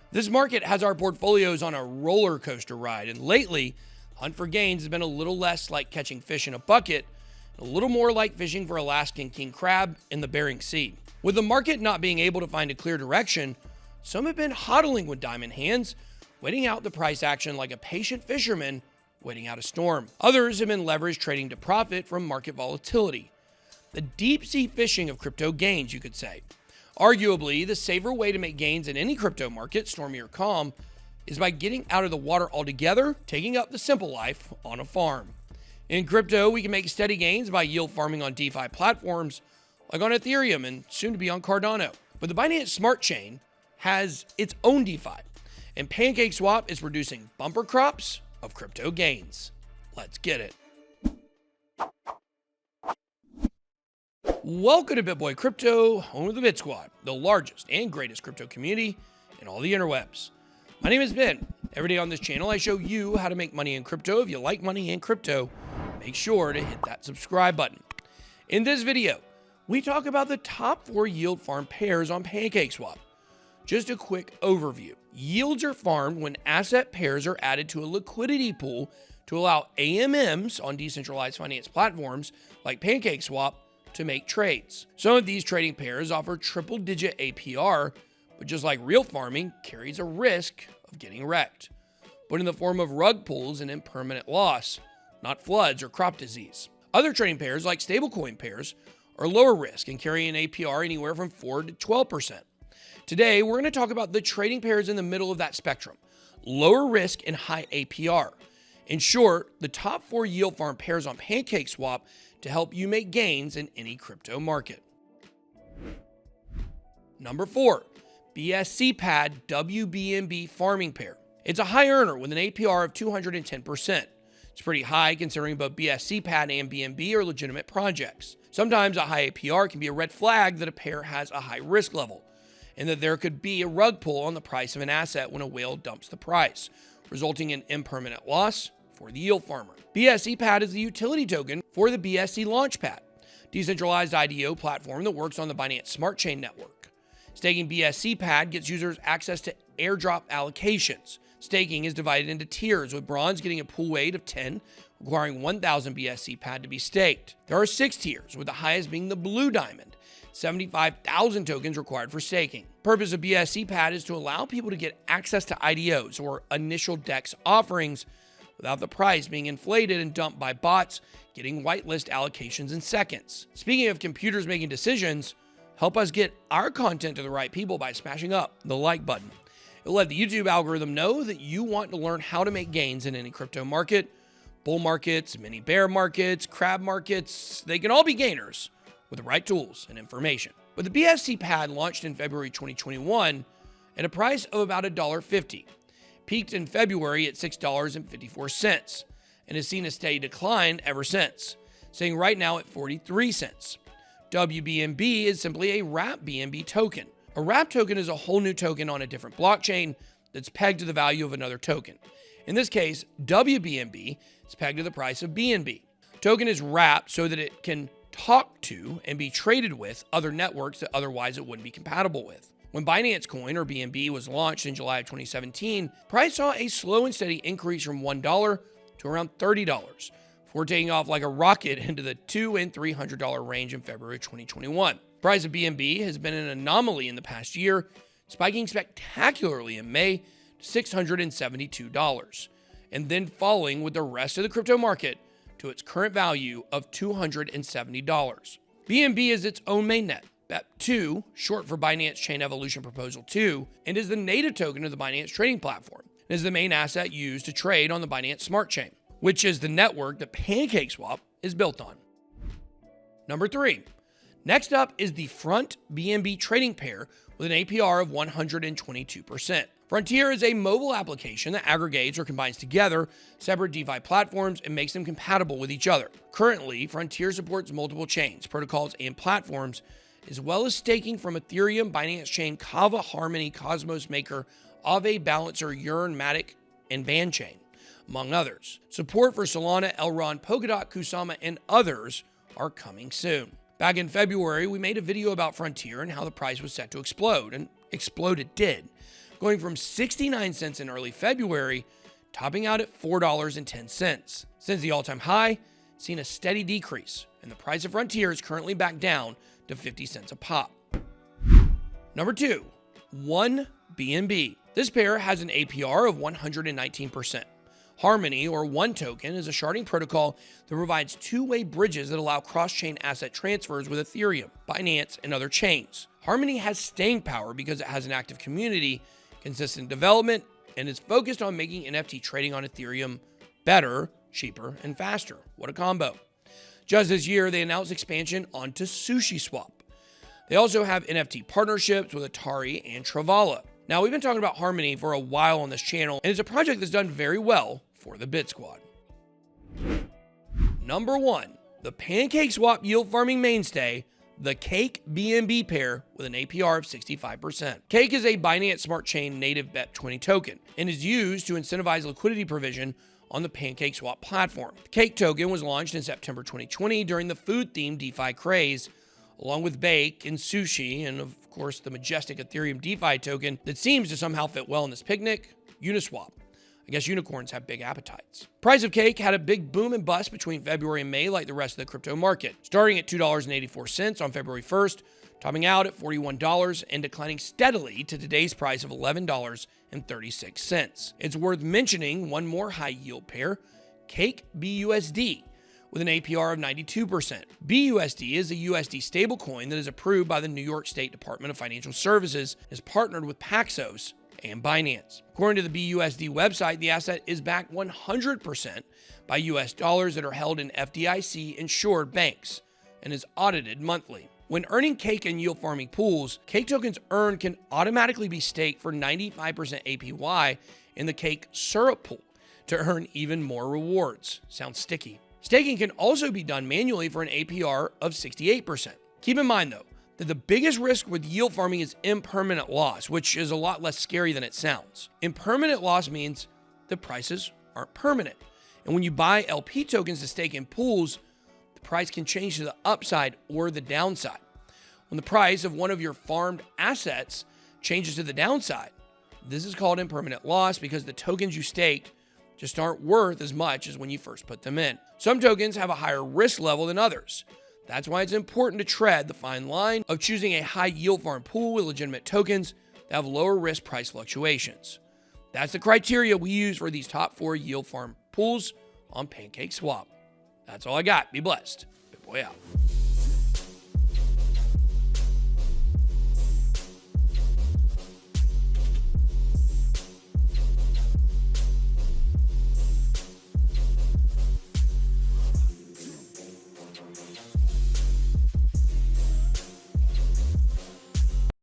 This market has our portfolios on a roller coaster ride, and lately, hunt for gains has been a little less like catching fish in a bucket, a little more like fishing for Alaskan king crab in the Bering Sea. With the market not being able to find a clear direction, some have been hodling with diamond hands, waiting out the price action like a patient fisherman waiting out a storm. Others have been leveraged trading to profit from market volatility. The deep sea fishing of crypto gains, you could say. Arguably, the safer way to make gains in any crypto market, stormy or calm, is by getting out of the water altogether, taking up the simple life on a farm. In crypto, we can make steady gains by yield farming on DeFi platforms, like on Ethereum and soon to be on Cardano. But the Binance Smart Chain has its own DeFi, and PancakeSwap is producing bumper crops of crypto gains. Let's get it. Welcome to BitBoy Crypto, home of the Bit Squad, the largest and greatest crypto community in all the interwebs. My name is Ben. Every day on this channel, I show you how to make money in crypto. If you like money in crypto, make sure to hit that subscribe button. In this video, we talk about the top 4 yield farm pairs on PancakeSwap. Just a quick overview. Yields are farmed when asset pairs are added to a liquidity pool to allow AMMs on decentralized finance platforms like PancakeSwap to make trades. Some of these trading pairs offer triple-digit APR, but just like real farming, carries a risk of getting wrecked, but in the form of rug pulls and impermanent loss, not floods or crop disease. Other trading pairs, like stablecoin pairs, are lower risk and carry an APR anywhere from 4 to 12%. Today, we're going to talk about the trading pairs in the middle of that spectrum, lower risk and high APR. In short, the top 4 yield farm pairs on PancakeSwap to help you make gains in any crypto market. Number 4, BSCPad WBNB farming pair. It's a high earner with an APR of 210%. It's pretty high considering both BSCPad and BNB are legitimate projects. Sometimes a high APR can be a red flag that a pair has a high risk level, and that there could be a rug pull on the price of an asset when a whale dumps the price, resulting in impermanent loss for the yield farmer. BSCPad is the utility token for the BSC Launchpad, decentralized IDO platform that works on the Binance Smart Chain network. Staking BSCPad gets users access to airdrop allocations. Staking is divided into tiers, with bronze getting a pool weight of 10, requiring 1,000 BSCPad to be staked. There are 6 tiers, with the highest being the blue diamond, 75,000 tokens required for staking. The purpose of BSCPad is to allow people to get access to IDOs, or initial DEX offerings, without the price being inflated and dumped by bots, getting whitelist allocations in seconds. Speaking of computers making decisions, help us get our content to the right people by smashing up the like button. It'll let the YouTube algorithm know that you want to learn how to make gains in any crypto market. Bull markets, mini bear markets, crab markets, they can all be gainers with the right tools and information. But the BSCPad launched in February 2021 at a price of about $1.50. Peaked in February at $6.54 and has seen a steady decline ever since, sitting right now at 43 cents. WBNB is simply a wrapped BNB token. A wrapped token is a whole new token on a different blockchain that's pegged to the value of another token. In this case, WBNB is pegged to the price of BNB. Token is wrapped so that it can talk to and be traded with other networks that otherwise it wouldn't be compatible with. When Binance Coin, or BNB, was launched in July of 2017, price saw a slow and steady increase from $1 to around $30, before taking off like a rocket into the $200 and $300 range in February 2021. Price of BNB has been an anomaly in the past year, spiking spectacularly in May to $672, and then falling with the rest of the crypto market to its current value of $270. BNB is its own mainnet, BEP2, short for Binance Chain Evolution Proposal 2, and is the native token of the Binance trading platform. It is the main asset used to trade on the Binance Smart Chain, which is the network that PancakeSwap is built on. Number 3. Next up is the Front BNB trading pair with an APR of 122%. Frontier is a mobile application that aggregates or combines together separate DeFi platforms and makes them compatible with each other. Currently, Frontier supports multiple chains, protocols, and platforms, as well as staking from Ethereum, Binance Chain, Kava, Harmony, Cosmos Maker, Aave, Balancer, Yearn, Matic, and Bandchain, among others. Support for Solana, Elrond, Polkadot, Kusama, and others are coming soon. Back in February, we made a video about Frontier and how the price was set to explode, and explode it did. going from 69 cents in early February, topping out at $4.10. Since the all-time high, seen a steady decrease, and the price of Frontier is currently back down to 50 cents a pop. Number 2, 1BNB. This pair has an APR of 119%. Harmony, or One Token, is a sharding protocol that provides two-way bridges that allow cross-chain asset transfers with Ethereum, Binance, and other chains. Harmony has staying power because it has an active community, consistent development, and is focused on making NFT trading on Ethereum better, cheaper, and faster. What a combo. Just this year, they announced expansion onto SushiSwap. They also have NFT partnerships with Atari and Travala. Now, we've been talking about Harmony for a while on this channel, and it's a project that's done very well for the Bit Squad. Number 1, the PancakeSwap yield farming mainstay, the Cake BNB pair with an APR of 65%. Cake is a Binance Smart Chain native BEP20 token and is used to incentivize liquidity provision on the PancakeSwap platform. The Cake token was launched in September 2020 during the food-themed DeFi craze, along with Bake and Sushi, and of course the majestic Ethereum DeFi token that seems to somehow fit well in this picnic, Uniswap. I guess unicorns have big appetites. Price of Cake had a big boom and bust between February and May like the rest of the crypto market, starting at $2.84 on February 1st, topping out at $41 and declining steadily to today's price of $11.36. It's worth mentioning one more high-yield pair, Cake BUSD, with an APR of 92%. BUSD is a USD stablecoin that is approved by the New York State Department of Financial Services and is partnered with Paxos and Binance. According to the BUSD website, the asset is backed 100% by US dollars that are held in FDIC-insured banks and is audited monthly. When earning Cake and yield farming pools, Cake tokens earned can automatically be staked for 95% APY in the Cake syrup pool to earn even more rewards. Sounds sticky. Staking can also be done manually for an APR of 68%. Keep in mind, though, that the biggest risk with yield farming is impermanent loss, which is a lot less scary than it sounds. Impermanent loss means the prices aren't permanent. And when you buy LP tokens to stake in pools, the price can change to the upside or the downside. When the price of one of your farmed assets changes to the downside, this is called impermanent loss because the tokens you staked just aren't worth as much as when you first put them in. Some tokens have a higher risk level than others. That's why it's important to tread the fine line of choosing a high yield farm pool with legitimate tokens that have lower risk price fluctuations. That's the criteria we use for these top 4 yield farm pools on PancakeSwap. That's all I got. Be blessed. BitBoy out.